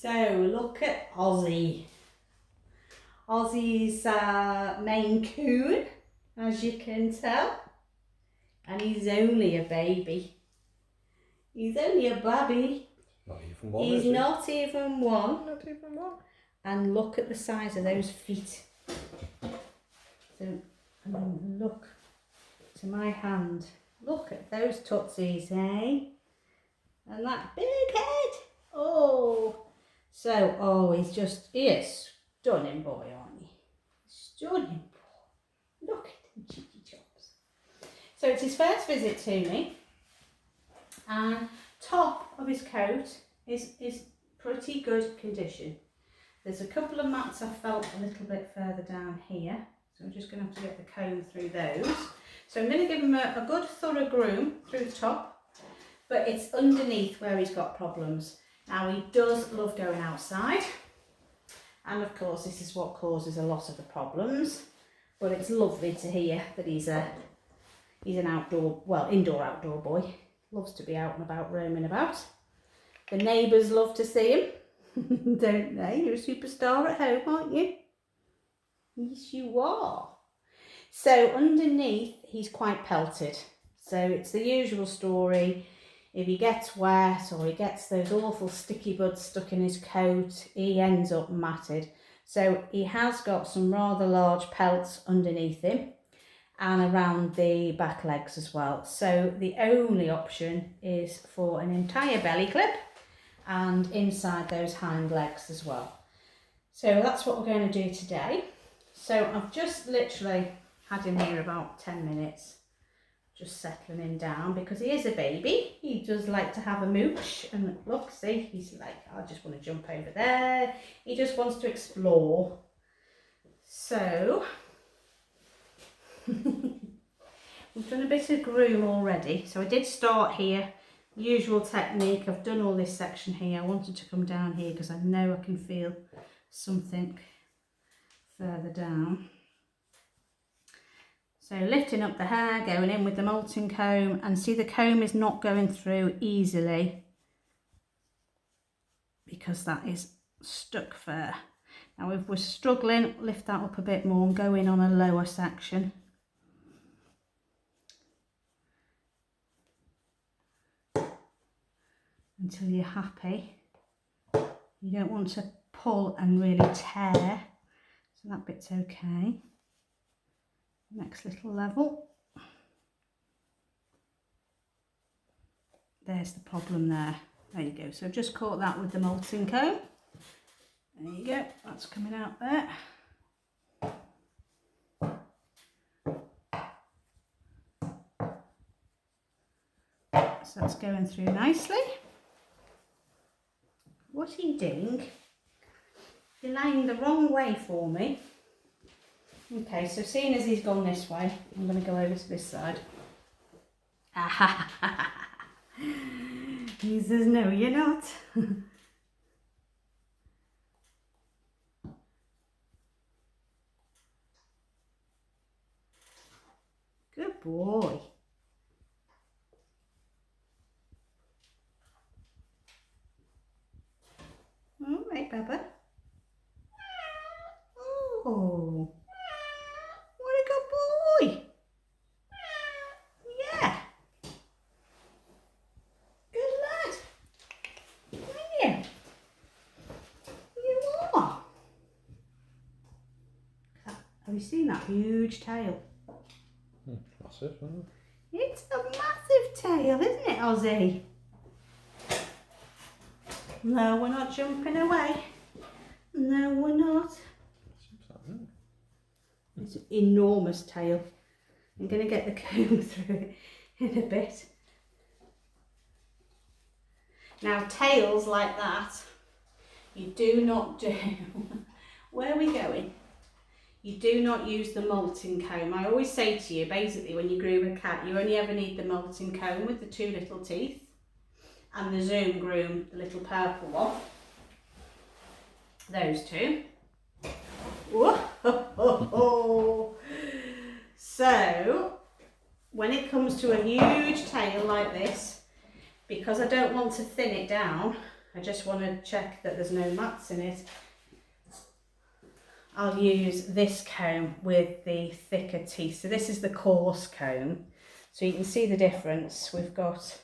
So look at Ozzy. Ozzy's Maine Coon, as you can tell, and he's only a baby. He's only a babby. Not even one. He's not even one. Not even one. And look at the size of those feet. So, and then look to my hand. Look at those tootsies, eh? And that big head. Oh. So, oh, he is stunning boy, aren't he? Stunning boy. Look at them cheeky chops. So it's his first visit to me. And top of his coat is pretty good condition. There's a couple of mats I felt a little bit further down here. So I'm just going to have to get the comb through those. So I'm going to give him a good thorough groom through the top. But it's underneath where he's got problems. Now he does love going outside, and of course this is what causes a lot of the problems, but it's lovely to hear that he's an indoor-outdoor boy. Loves to be out and about, roaming about. The neighbours love to see him, don't they? You're a superstar at home, aren't you? Yes, you are. So underneath he's quite pelted, so it's the usual story. If he gets wet or he gets those awful sticky buds stuck in his coat, he ends up matted. So he has got some rather large pelts underneath him and around the back legs as well. So the only option is for an entire belly clip and inside those hind legs as well. So that's what we're going to do today. So I've just literally had him here about 10 minutes. Just settling him down because he is a baby. He does like to have a mooch, and look, see, he's like, I just want to jump over there. He just wants to explore. So we've done a bit of groom already. So I did start here, usual technique. I've done all this section here. I wanted to come down here because I know I can feel something further down. So lifting up the hair, going in with the molting comb, and see the comb is not going through easily because that is stuck fur. Now if we're struggling, lift that up a bit more and go in on a lower section. Until you're happy. You don't want to pull and really tear, so that bit's okay. Next little level. There's the problem there. There you go. So I've just caught that with the molting comb. There you go. That's coming out there. So that's going through nicely. What are you doing? You're lying the wrong way for me. Okay, so seeing as he's gone this way, I'm going to go over to this side. He says, no, you're not. Good boy. All right, Peppa. Oh. What a good boy. Yeah. Good lad. Are you? You are. Have you seen that huge tail? Massive, isn't it? It's a massive tail, isn't it, Ozzy? No, we're not jumping away. No, we're not. It's an enormous tail. I'm going to get the comb through it in a bit. Now, tails like that, you do not do. Where are we going? You do not use the molting comb. I always say to you, basically, when you groom a cat, you only ever need the molting comb with the two little teeth and the zoom groom, the little purple one. Those two. Whoa. So, when it comes to a huge tail like this, because I don't want to thin it down, I just want to check that there's no mats in it. I'll use this comb with the thicker teeth. So this is the coarse comb. So you can see the difference. We've got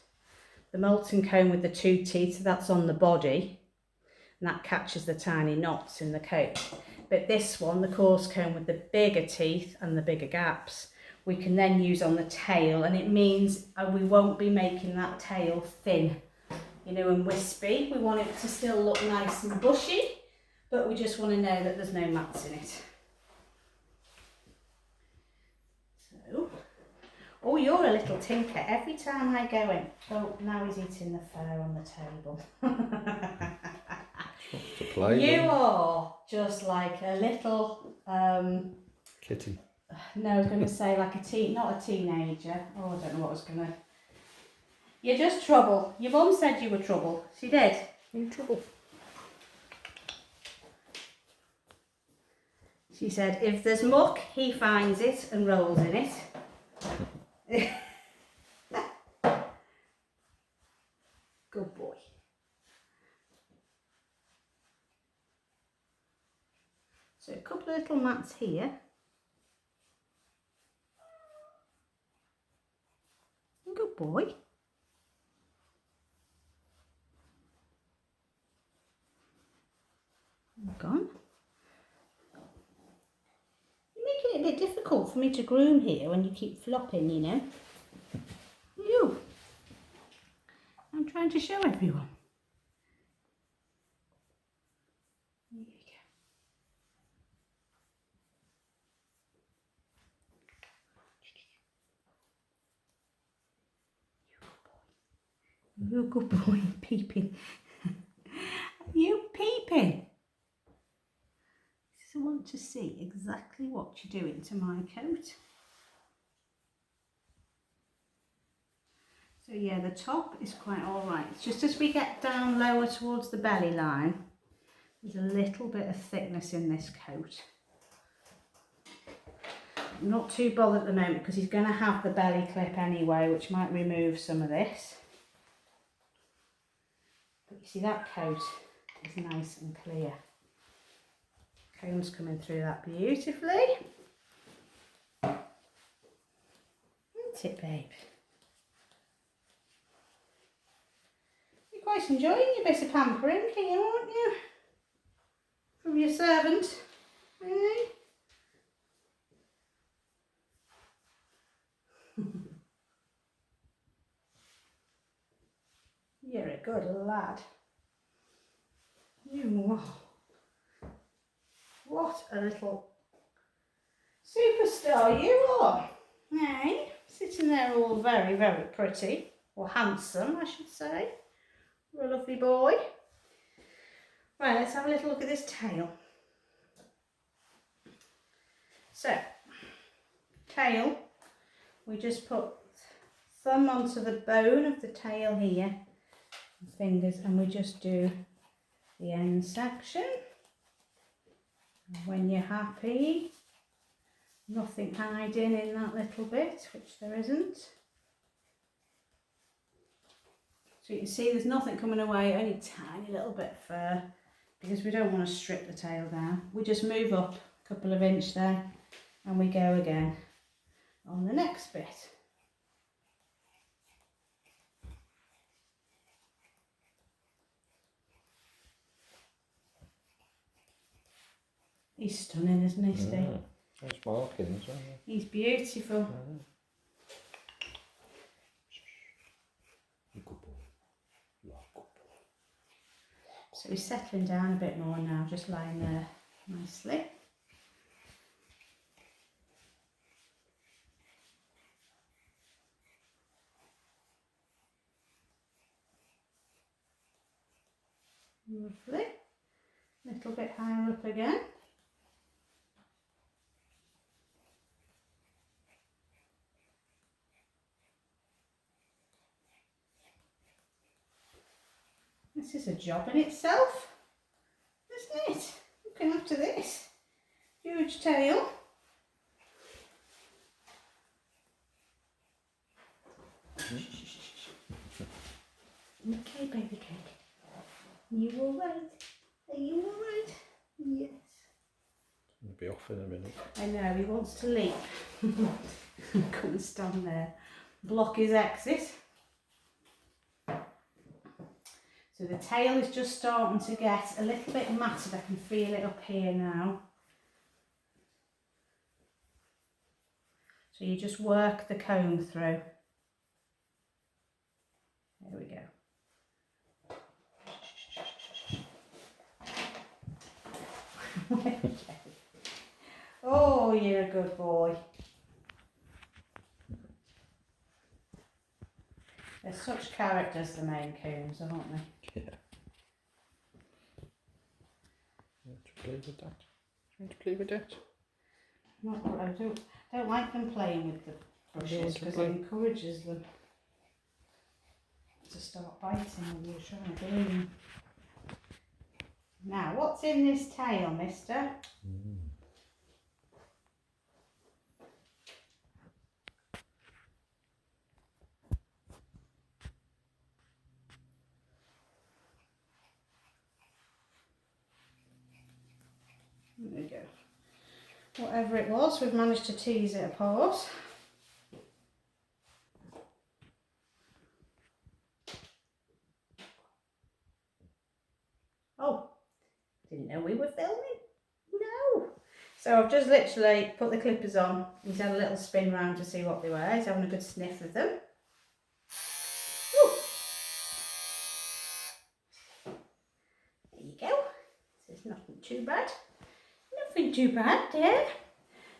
the molten comb with the 2 teeth, so that's on the body. And that catches the tiny knots in the coat. But this one, the coarse comb with the bigger teeth and the bigger gaps, we can then use on the tail, and it means we won't be making that tail thin, you know, and wispy. We want it to still look nice and bushy, but we just want to know that there's no mats in it. So, oh, you're a little tinker. Every time I go in, oh, now he's eating the fur on the table. To play. You are just like a little, Kitty. no, I was going to say like not a teenager. Oh, I don't know what I was going to. You're just trouble. Your mum said you were trouble. She did. In trouble. She said, if there's muck, he finds it and rolls in it. Good boy. So a couple of little mats here. Good boy. Gone. You're making it a bit difficult for me to groom here when you keep flopping, you know. You. I'm trying to show everyone. Here we go. You're a good boy, peeping. Are you peeping? I want to see exactly what you're doing to my coat. So yeah, the top is quite all right. It's just as we get down lower towards the belly line, there's a little bit of thickness in this coat. I'm not too bothered at the moment because he's going to have the belly clip anyway, which might remove some of this. But you see, that coat is nice and clear. Comb's coming through that beautifully. Isn't it, babe? You're quite enjoying your bit of pampering, here, aren't you? From your servant, eh? You're a good lad. You are. What a little superstar you are. Hey, sitting there all very, very pretty, or handsome, I should say. You're a lovely boy. Right, let's have a little look at this tail. So, tail, we just put thumb onto the bone of the tail here, fingers, and we just do the end section. And when you're happy, nothing hiding in that little bit, which there isn't. So you can see there's nothing coming away, only a tiny little bit of fur, because we don't want to strip the tail down. We just move up a couple of inches there and we go again on the next bit. He's stunning, isn't he, Steve? Nice markings, aren't they? He's beautiful. Good boy. You are a good boy. So he's settling down a bit more now, just lying there nicely. Lovely. A little bit higher up again. This is a job in itself, isn't it? Looking after this huge tail. Okay, baby cake. You alright? Are you alright? Yes. He'll be off in a minute. I know, he wants to leave. Come and stand there. Block his exit. So the tail is just starting to get a little bit matted. I can feel it up here now. So you just work the comb through. There we go. Oh, you're a good boy. They're such characters, the Maine Coons, aren't they? Yeah. You want to play with that? You want to play with that? I don't like them playing with the brushes because it encourages them to start biting when you're trying to groom. Now, what's in this tail, mister? There we go. Whatever it was, we've managed to tease it apart. Oh, didn't know we were filming. No. So I've just literally put the clippers on. He's had a little spin round to see what they were. He's having a good sniff of them. Ooh. There you go. So it's nothing too bad. Nothing too bad, dear.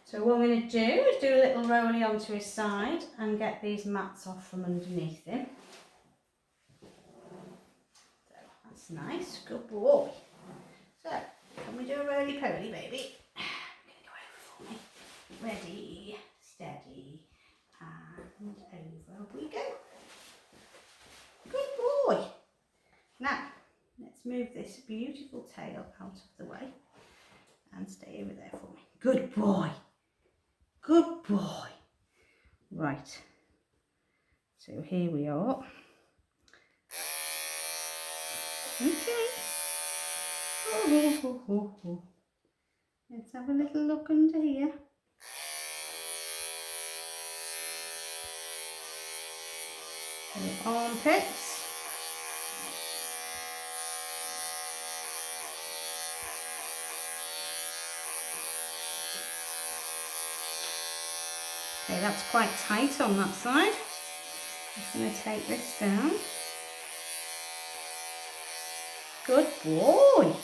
So what I'm going to do is do a little rolly onto his side and get these mats off from underneath him. So that's nice, good boy. So can we do a roly-poly, baby? I'm going to go over for me. Ready, steady, and over we go. Good boy. Now let's move this beautiful tail out of the way and stay over there for me. Good boy. Good boy. Right. So here we are. Okay. Oh. Let's have a little look under here. The armpits. Okay, that's quite tight on that side. I'm just going to take this down. Good boy.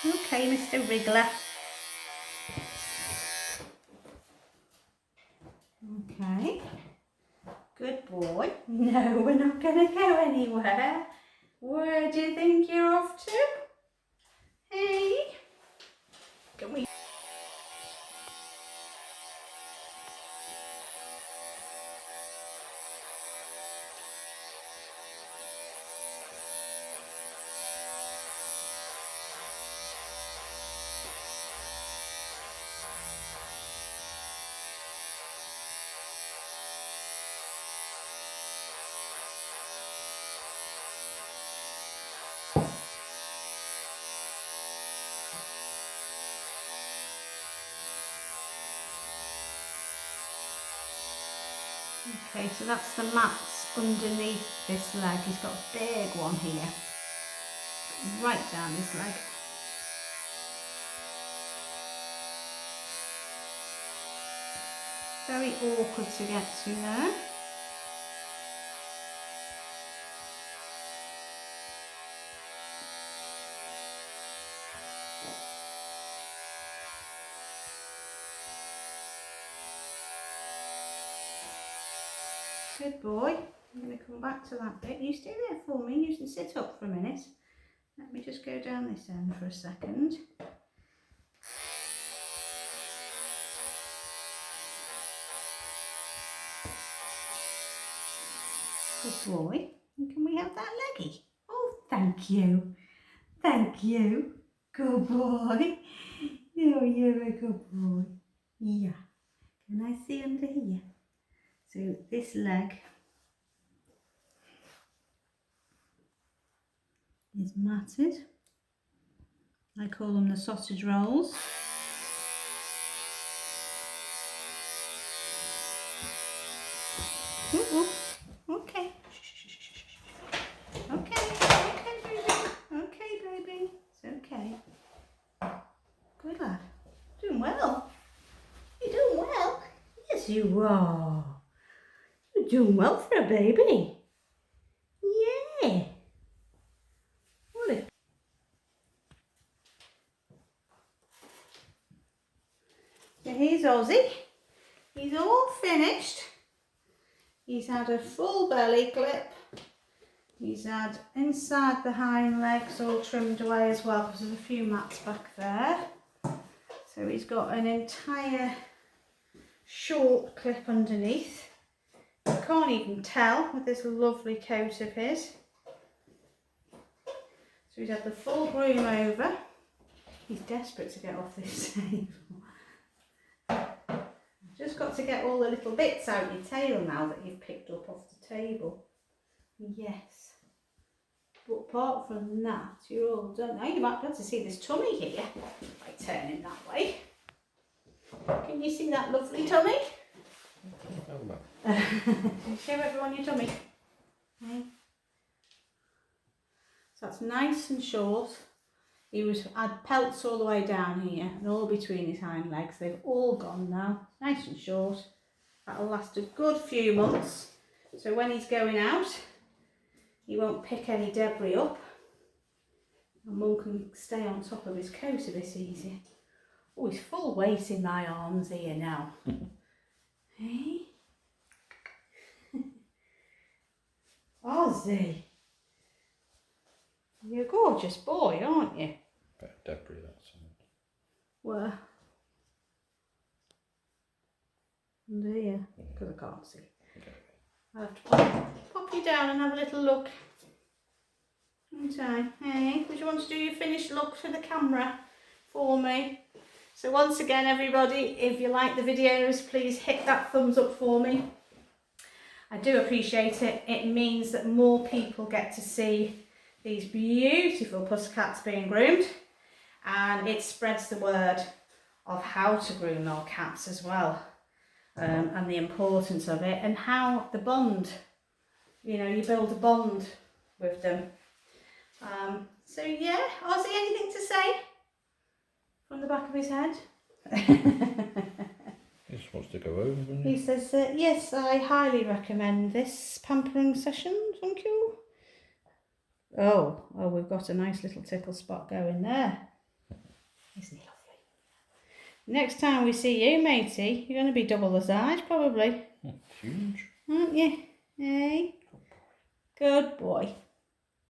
Okay, Mr. Wriggler. Okay. Good boy. No, we're not going to go anywhere. Where do you think you're off to? Hey? Can we? Okay, so that's the mats underneath this leg. He's got a big one here, right down his leg. Very awkward to get to there. Good boy. I'm going to come back to that bit. You stay there for me. You can sit up for a minute. Let me just go down this end for a second. Good boy. And can we have that leggy? Oh, thank you. Thank you. Good boy. Oh, you're a good boy. Yeah. Can I see under here? So this leg is matted. I call them the sausage rolls. Ooh, ooh. Okay. Okay, okay, baby. Okay, baby. It's okay. Good lad. Doing well. You're doing well. Yes, you are. You're doing well for a baby. Yeah. What a... So here's Ozzy. He's all finished. He's had a full belly clip. He's had inside the hind legs all trimmed away as well because there's a few mats back there. So he's got an entire short clip underneath. You can't even tell with this lovely coat of his. So he's had the full groom over. He's desperate to get off this table. Just got to get all the little bits out your tail now that you've picked up off the table. Yes. But apart from that, you're all done. Now you might be able to see this tummy here by turning that way. Can you see that lovely tummy? Show everyone your tummy. Okay. So that's nice and short. He had pelts all the way down here and all between his hind legs. They've all gone now. Nice and short. That'll last a good few months. So when he's going out, he won't pick any debris up. And Mum can stay on top of his coat a bit easier. Oh, he's full weight in my arms here now. Hey? Ozzy. You're a gorgeous boy, aren't you? Bit of debris, that's something. Where? Under here? Because I can't see. Okay. I'll have to pop you down and have a little look. Okay. Hey, would you want to do your finished look for the camera for me? So once again, everybody, if you like the videos, please hit that thumbs up for me. I do appreciate it. It means that more people get to see these beautiful pussycats being groomed, and it spreads the word of how to groom our cats as well, and the importance of it, and how the bond, you know, you build a bond with them. So yeah, Ozzy, anything to say from the back of his head? He just wants to go over, doesn't He he? says, yes, I highly recommend this pampering session, thank you. Oh, we've got a nice little tickle spot going there. Isn't he lovely? Next time we see you, matey, you're going to be double the size, probably. Huge. Aren't you? Hey? Good boy.